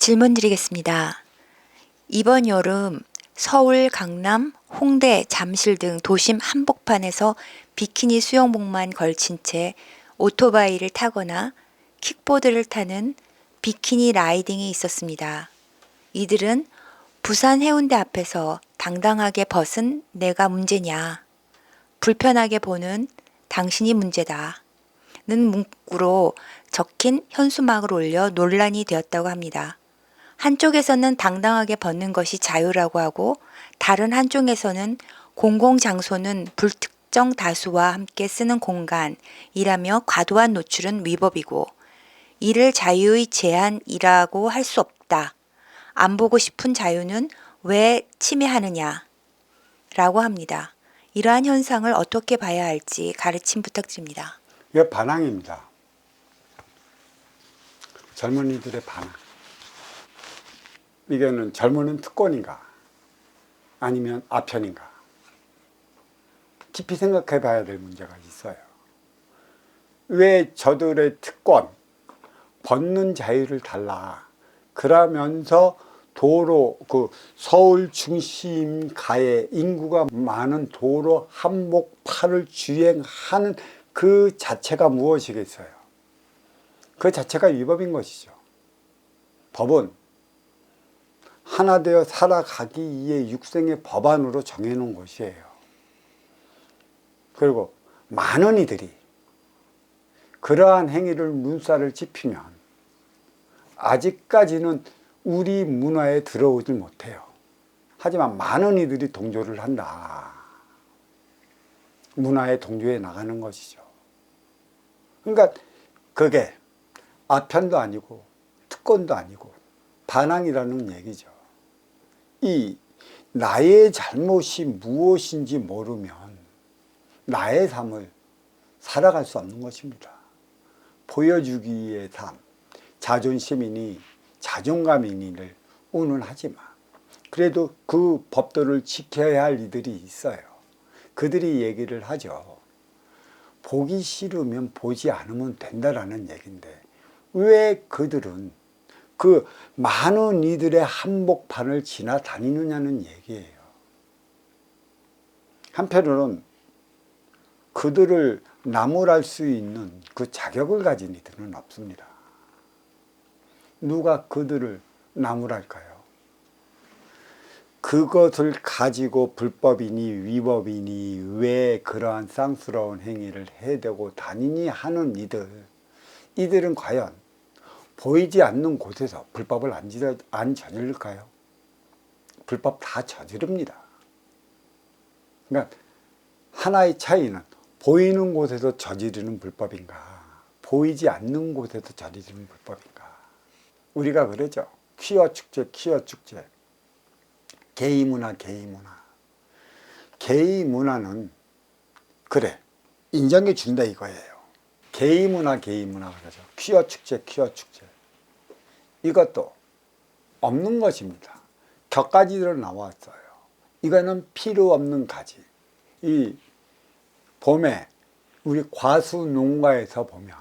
질문 드리겠습니다. 이번 여름 서울, 강남, 홍대, 잠실 등 도심 한복판에서 비키니 수영복만 걸친 채 오토바이를 타거나 킥보드를 타는 비키니 라이딩이 있었습니다. 이들은 부산 해운대 앞에서 당당하게 벗은 내가 문제냐, 불편하게 보는 당신이 문제다 는 문구로 적힌 현수막을 올려 논란이 되었다고 합니다. 한쪽에서는 당당하게 벗는 것이 자유라고 하고 다른 한쪽에서는 공공장소는 불특정 다수와 함께 쓰는 공간이라며 과도한 노출은 위법이고 이를 자유의 제한이라고 할 수 없다. 안 보고 싶은 자유는 왜 침해하느냐? 라고 합니다. 이러한 현상을 어떻게 봐야 할지 가르침 부탁드립니다. 이게 반항입니다. 젊은이들의 반항. 이게는 젊은은 특권인가 아니면 아편인가 깊이 생각해 봐야 될 문제가 있어요. 왜 저들의 특권, 벗는 자유를 달라. 그러면서 도로, 서울 중심 가에 인구가 많은 도로 한복판을 주행하는 그 자체가 무엇이겠어요? 그 자체가 위법인 것이죠. 법은 하나 되어 살아가기 위해 육생의 법안으로 정해놓은 것이에요. 그리고 많은 이들이 그러한 행위를 문살을 짚으면 아직까지는 우리 문화에 들어오질 못해요. 하지만 많은 이들이 동조를 한다. 문화에 동조해 나가는 것이죠. 그러니까 그게 아편도 아니고 특권도 아니고 반항이라는 얘기죠. 이 나의 잘못이 무엇인지 모르면 나의 삶을 살아갈 수 없는 것입니다. 보여주기의 삶, 자존심이니 자존감이니를 운운하지만 그래도 그 법도를 지켜야 할 이들이 있어요. 그들이 얘기를 하죠. 보기 싫으면 보지 않으면 된다라는 얘기인데 왜 그들은 그 많은 이들의 한복판을 지나다니느냐는 얘기예요. 한편으로는 그들을 나무랄 수 있는 그 자격을 가진 이들은 없습니다. 누가 그들을 나무랄까요? 그것을 가지고 불법이니 위법이니 왜 그러한 쌍스러운 행위를 해대고 다니니 하는 이들은 과연 보이지 않는 곳에서 불법을 안 저지를까요? 불법 다 저지릅니다. 그러니까 하나의 차이는 보이는 곳에서 저지르는 불법인가 보이지 않는 곳에서 저지르는 불법인가. 우리가 그러죠. 퀴어 축제, 퀴어 축제. 게이 문화, 게이 문화. 게이 문화는 그래 인정해 준다 이거예요. 게이 문화, 게이 문화 그러죠. 퀴어 축제, 퀴어 축제. 이것도 없는 것입니다. 격가지로 나왔어요. 이거는 필요 없는 가지. 이 봄에 우리 과수 농가에서 보면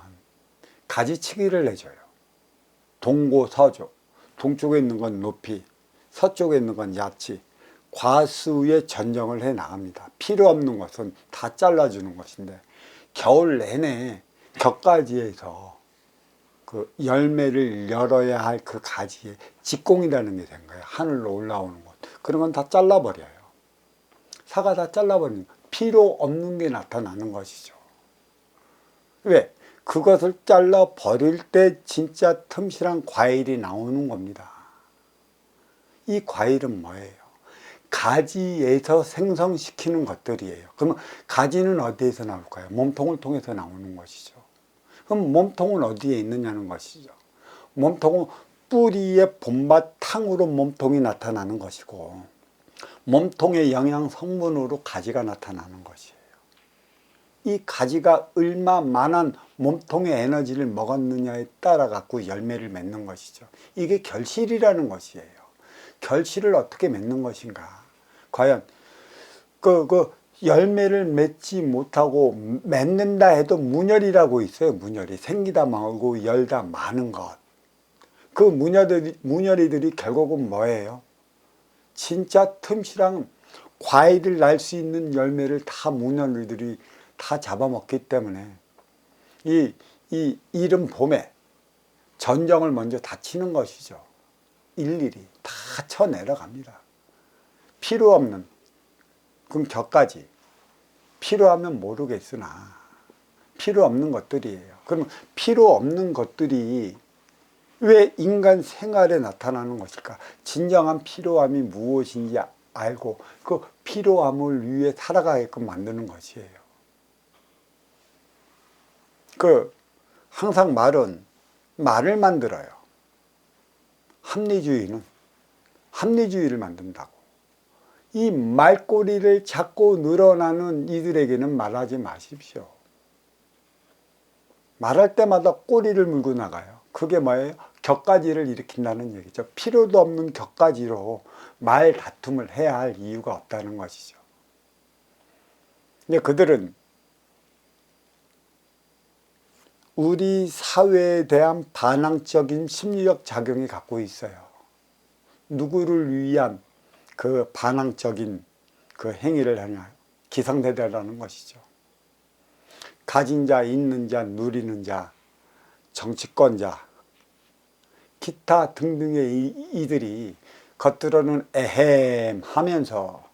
가지치기를 해줘요. 동고, 서조. 동쪽에 있는 건 높이, 서쪽에 있는 건 야치. 과수의 전정을 해 나갑니다. 필요 없는 것은 다 잘라주는 것인데 겨울 내내 격가지에서 그 열매를 열어야 할 그 가지에 직공이라는 게 된 거예요. 하늘로 올라오는 것. 그런 건 다 잘라버려요. 사과 다 잘라버리는 거. 필요 없는 게 나타나는 것이죠. 왜? 그것을 잘라버릴 때 진짜 틈실한 과일이 나오는 겁니다. 이 과일은 뭐예요? 가지에서 생성시키는 것들이에요. 그러면 가지는 어디에서 나올까요? 몸통을 통해서 나오는 것이죠. 그럼 몸통은 어디에 있느냐는 것이죠. 몸통은 뿌리의 본바탕으로 몸통이 나타나는 것이고 몸통의 영양 성분으로 가지가 나타나는 것이에요. 이 가지가 얼마만한 몸통의 에너지를 먹었느냐에 따라 갖고 열매를 맺는 것이죠. 이게 결실이라는 것이에요. 결실을 어떻게 맺는 것인가? 과연 열매를 맺지 못하고 맺는다 해도 문열이라고 있어요. 문열이 생기다 말고 열다 마는 것. 그 무녀리들이 결국은 뭐예요? 진짜 틈씨랑 과일을 날 수 있는 열매를 다 무녀리들이 다 잡아먹기 때문에 이 이른 봄에 전정을 먼저 다 치는 것이죠. 일일이 다 쳐내려갑니다. 필요 없는, 그럼 격까지 필요하면 모르겠으나 필요 없는 것들이에요. 그럼 필요 없는 것들이 왜 인간 생활에 나타나는 것일까? 진정한 필요함이 무엇인지 알고 그 필요함을 위해 살아가게끔 만드는 것이에요. 항상 말을 만들어요. 합리주의는 합리주의를 만든다고. 이 말꼬리를 잡고 늘어나는 이들에게는 말하지 마십시오. 말할 때마다 꼬리를 물고 나가요. 그게 뭐예요? 격가지를 일으킨다는 얘기죠. 필요도 없는 격가지로 말 다툼을 해야 할 이유가 없다는 것이죠. 근데 그들은 우리 사회에 대한 반항적인 심리적 작용이 갖고 있어요. 누구를 위한 그 반항적인 그 행위를 하냐? 기성세대라는 것이죠. 가진 자, 있는 자, 누리는 자, 정치권자, 기타 등등의 이들이 겉으로는 에헴 하면서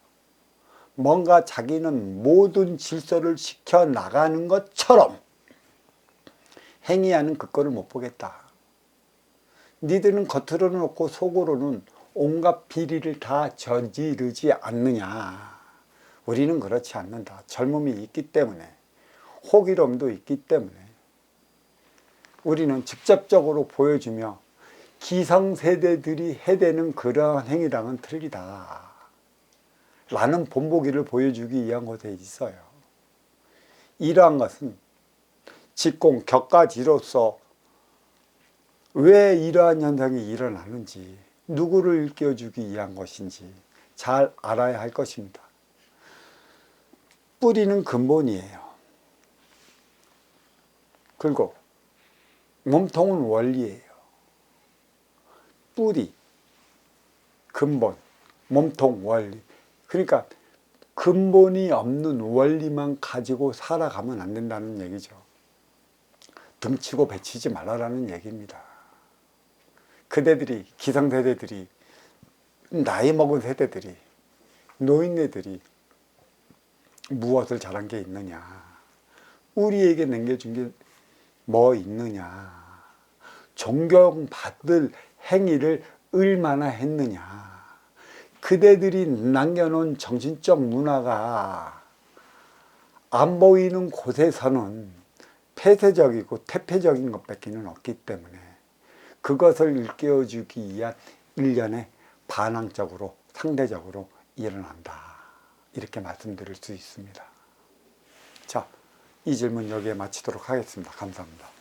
뭔가 자기는 모든 질서를 지켜나가는 것처럼 행위하는 그 꼴을 못 보겠다. 니들은 겉으로는 없고 속으로는 온갖 비리를 다 저지르지 않느냐. 우리는 그렇지 않는다. 젊음이 있기 때문에, 호기름도 있기 때문에 우리는 직접적으로 보여주며 기성세대들이 해대는 그러한 행위랑은 틀리다 라는 본보기를 보여주기 위한 것에 있어요. 이러한 것은 직공, 격가지로서 왜 이러한 현상이 일어나는지, 누구를 일깨워주기 위한 것인지 잘 알아야 할 것입니다. 뿌리는 근본이에요. 그리고 몸통은 원리예요. 뿌리, 근본, 몸통, 원리. 그러니까 근본이 없는 원리만 가지고 살아가면 안 된다는 얘기죠. 등치고 배치지 말라라는 얘기입니다. 그대들이, 기성세대들이, 나이 먹은 세대들이, 노인네들이 무엇을 잘한 게 있느냐, 우리에게 남겨준 게 뭐 있느냐, 존경받을 행위를 얼마나 했느냐, 그대들이 남겨놓은 정신적 문화가 안 보이는 곳에서는 폐쇄적이고 퇴폐적인 것밖에는 없기 때문에 그것을 일깨워주기 위한 일련의 반항적으로, 상대적으로 일어난다. 이렇게 말씀드릴 수 있습니다. 자, 이 질문 여기에 마치도록 하겠습니다. 감사합니다.